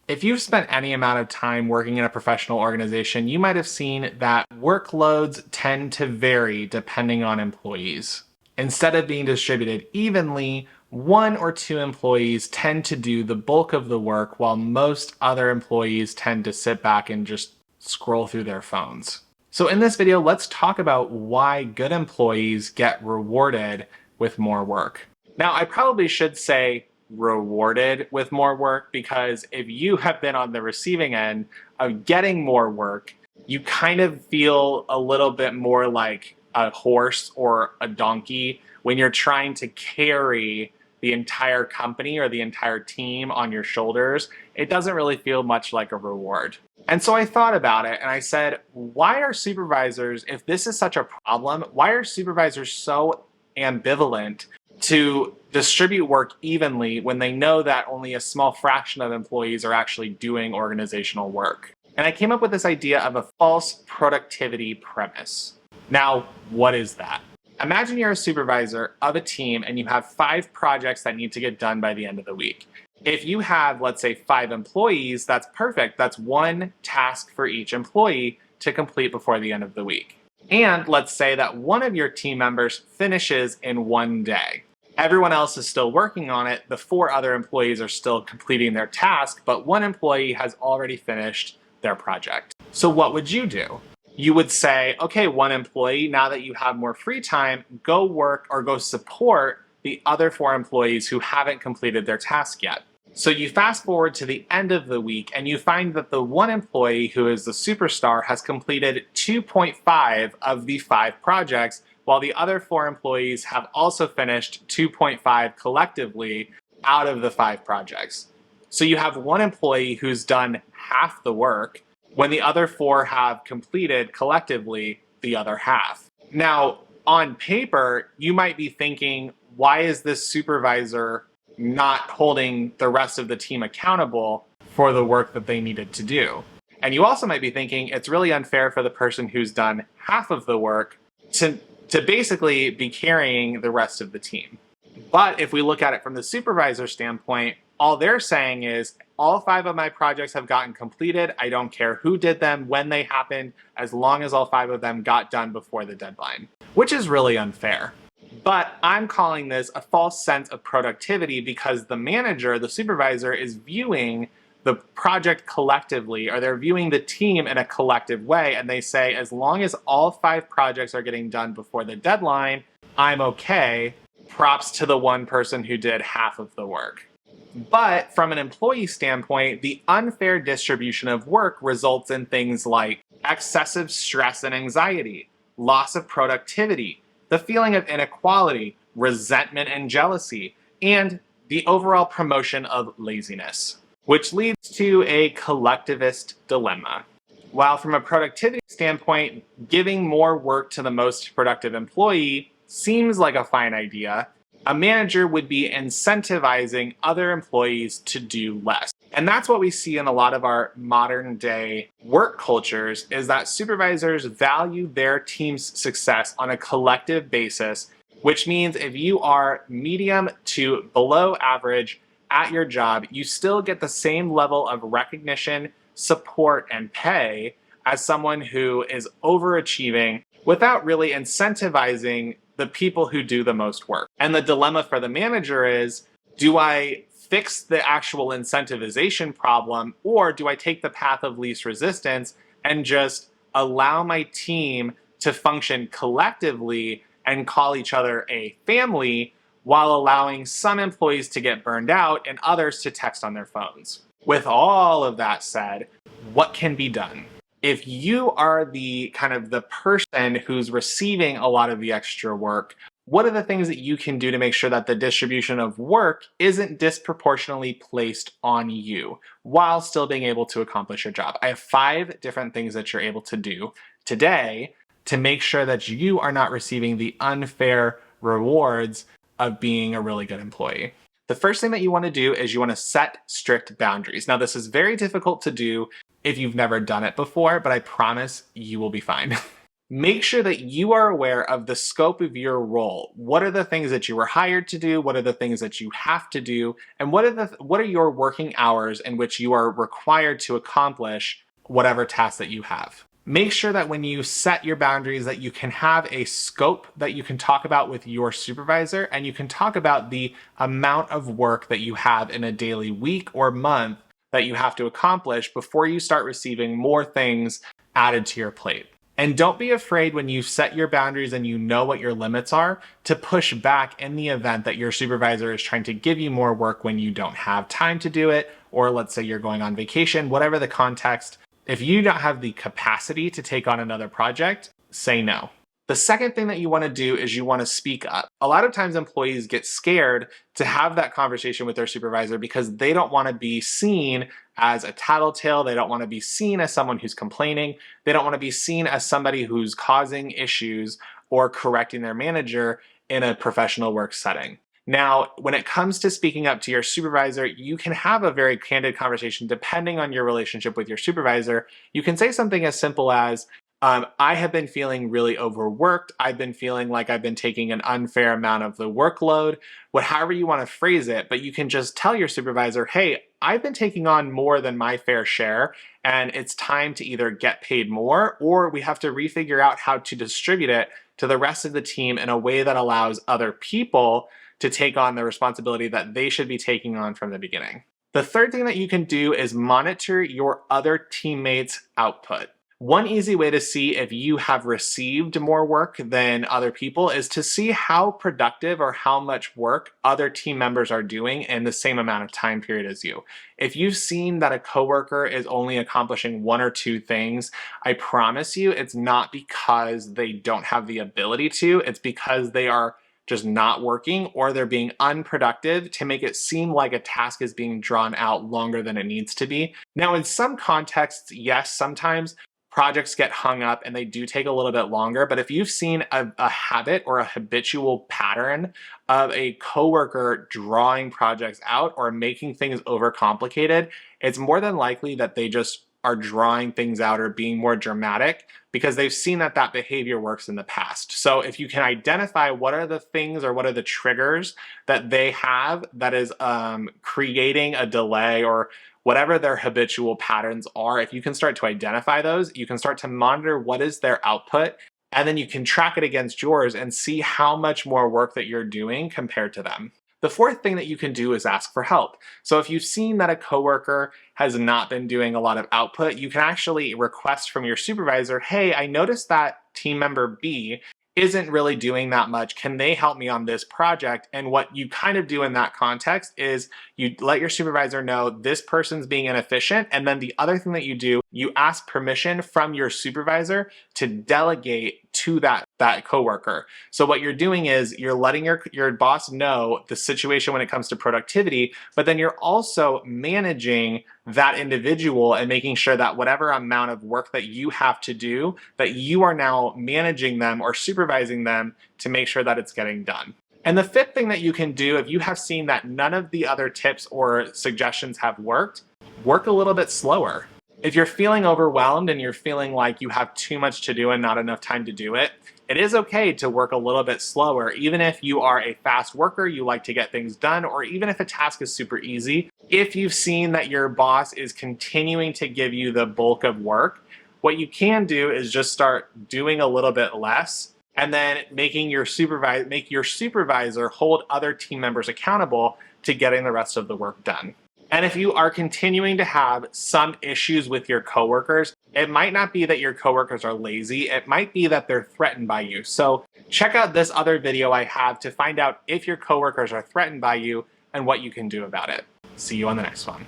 If you've spent any amount of time working in a professional organization, you might have seen that workloads tend to vary depending on employees. Instead of being distributed evenly, one or two employees tend to do the bulk of the work while most other employees tend to sit back and just scroll through their phones. So in this video, let's talk about why good employees get rewarded with more work. Now, I probably should say rewarded with more work, because if you have been on the receiving end of getting more work, you kind of feel a little bit more like a horse or a donkey when you're trying to carry the entire company or the entire team on your shoulders. It doesn't really feel much like a reward. And so I thought about it and I said, why are supervisors, if this is such a problem, why are supervisors so ambivalent to distribute work evenly when they know that only a small fraction of employees are actually doing organizational work? And I came up with this idea of a false productivity premise. Now, what is that? Imagine you're a supervisor of a team and you have 5 projects that need to get done by the end of the week. If you have, let's say, 5 employees, that's perfect. That's one task for each employee to complete before the end of the week. And let's say that one of your team members finishes in one day. Everyone else is still working on it. The 4 other employees are still completing their task, but one employee has already finished their project. So what would you do? You would say, okay, one employee, now that you have more free time, go work or go support the other 4 employees who haven't completed their task yet. So you fast forward to the end of the week and you find that the one employee who is the superstar has completed 2.5 of the 5 projects, while the other 4 employees have also finished 2.5 collectively out of the 5 projects. So you have one employee who's done half the work when the other 4 have completed collectively the other half. Now, on paper, you might be thinking, why is this supervisor not holding the rest of the team accountable for the work that they needed to do? And you also might be thinking it's really unfair for the person who's done half of the work to basically be carrying the rest of the team. But if we look at it from the supervisor standpoint, all they're saying is, all 5 of my projects have gotten completed. I don't care who did them, when they happened, as long as all 5 of them got done before the deadline, which is really unfair. But I'm calling this a false sense of productivity because the manager, the supervisor, is viewing the project collectively, or they're viewing the team in a collective way, and they say, as long as all 5 projects are getting done before the deadline, I'm okay. Props to the one person who did half of the work. But from an employee standpoint, the unfair distribution of work results in things like excessive stress and anxiety, loss of productivity, the feeling of inequality, resentment and jealousy, and the overall promotion of laziness, which leads to a collectivist dilemma. While from a productivity standpoint, giving more work to the most productive employee seems like a fine idea, a manager would be incentivizing other employees to do less. And that's what we see in a lot of our modern day work cultures, is that supervisors value their team's success on a collective basis, which means if you are medium to below average at your job, you still get the same level of recognition, support, and pay as someone who is overachieving without really incentivizing the people who do the most work. And the dilemma for the manager is, do I fix the actual incentivization problem, or do I take the path of least resistance and just allow my team to function collectively and call each other a family, while allowing some employees to get burned out and others to text on their phones? With all of that said, what can be done? If you are the person who's receiving a lot of the extra work, what are the things that you can do to make sure that the distribution of work isn't disproportionately placed on you while still being able to accomplish your job? I have 5 different things that you're able to do today to make sure that you are not receiving the unfair rewards of being a really good employee. The first thing that you want to do is you want to set strict boundaries. Now, this is very difficult to do if you've never done it before, but I promise you will be fine. Make sure that you are aware of the scope of your role. What are the things that you were hired to do? What are the things that you have to do? And what are your working hours in which you are required to accomplish whatever task that you have? Make sure that when you set your boundaries that you can have a scope that you can talk about with your supervisor, and you can talk about the amount of work that you have in a daily week or month that you have to accomplish before you start receiving more things added to your plate. And don't be afraid when you set your boundaries and you know what your limits are to push back in the event that your supervisor is trying to give you more work when you don't have time to do it, or let's say you're going on vacation, whatever the context. If you don't have the capacity to take on another project, say no. The second thing that you want to do is you want to speak up. A lot of times employees get scared to have that conversation with their supervisor because they don't want to be seen as a tattletale. They don't want to be seen as someone who's complaining. They don't want to be seen as somebody who's causing issues or correcting their manager in a professional work setting. Now, when it comes to speaking up to your supervisor, you can have a very candid conversation depending on your relationship with your supervisor. You can say something as simple as, I have been feeling really overworked. I've been feeling like I've been taking an unfair amount of the workload. However you want to phrase it, but you can just tell your supervisor, hey, I've been taking on more than my fair share, and it's time to either get paid more or we have to refigure out how to distribute it to the rest of the team in a way that allows other people to take on the responsibility that they should be taking on from the beginning. The third thing that you can do is monitor your other teammates' output. One easy way to see if you have received more work than other people is to see how productive or how much work other team members are doing in the same amount of time period as you. If you've seen that a coworker is only accomplishing one or two things, I promise you it's not because they don't have the ability to, it's because they are just not working or they're being unproductive to make it seem like a task is being drawn out longer than it needs to be. Now, in some contexts, yes, sometimes projects get hung up and they do take a little bit longer, but if you've seen a habit or a habitual pattern of a coworker drawing projects out or making things overcomplicated, it's more than likely that they just are drawing things out or being more dramatic because they've seen that that behavior works in the past. So if you can identify what are the things or what are the triggers that they have that is creating a delay or whatever their habitual patterns are, if you can start to identify those, you can start to monitor what is their output, and then you can track it against yours and see how much more work that you're doing compared to them. The fourth thing that you can do is ask for help. So if you've seen that a coworker has not been doing a lot of output, you can actually request from your supervisor, hey, I noticed that team member B isn't really doing that much. Can they help me on this project? And what you kind of do in that context is you let your supervisor know this person's being inefficient. And then the other thing that you do, you ask permission from your supervisor to delegate to that coworker. So what you're doing is you're letting your boss know the situation when it comes to productivity, but then you're also managing that individual and making sure that whatever amount of work that you have to do, that you are now managing them or supervising them to make sure that it's getting done. And the fifth thing that you can do, if you have seen that none of the other tips or suggestions have worked, work a little bit slower. If you're feeling overwhelmed and you're feeling like you have too much to do and not enough time to do it, it is okay to work a little bit slower. Even if you are a fast worker, you like to get things done, or even if a task is super easy, if you've seen that your boss is continuing to give you the bulk of work, what you can do is just start doing a little bit less and then make your supervisor hold other team members accountable to getting the rest of the work done. And if you are continuing to have some issues with your coworkers, it might not be that your coworkers are lazy, it might be that they're threatened by you. So check out this other video I have to find out if your coworkers are threatened by you and what you can do about it. See you on the next one.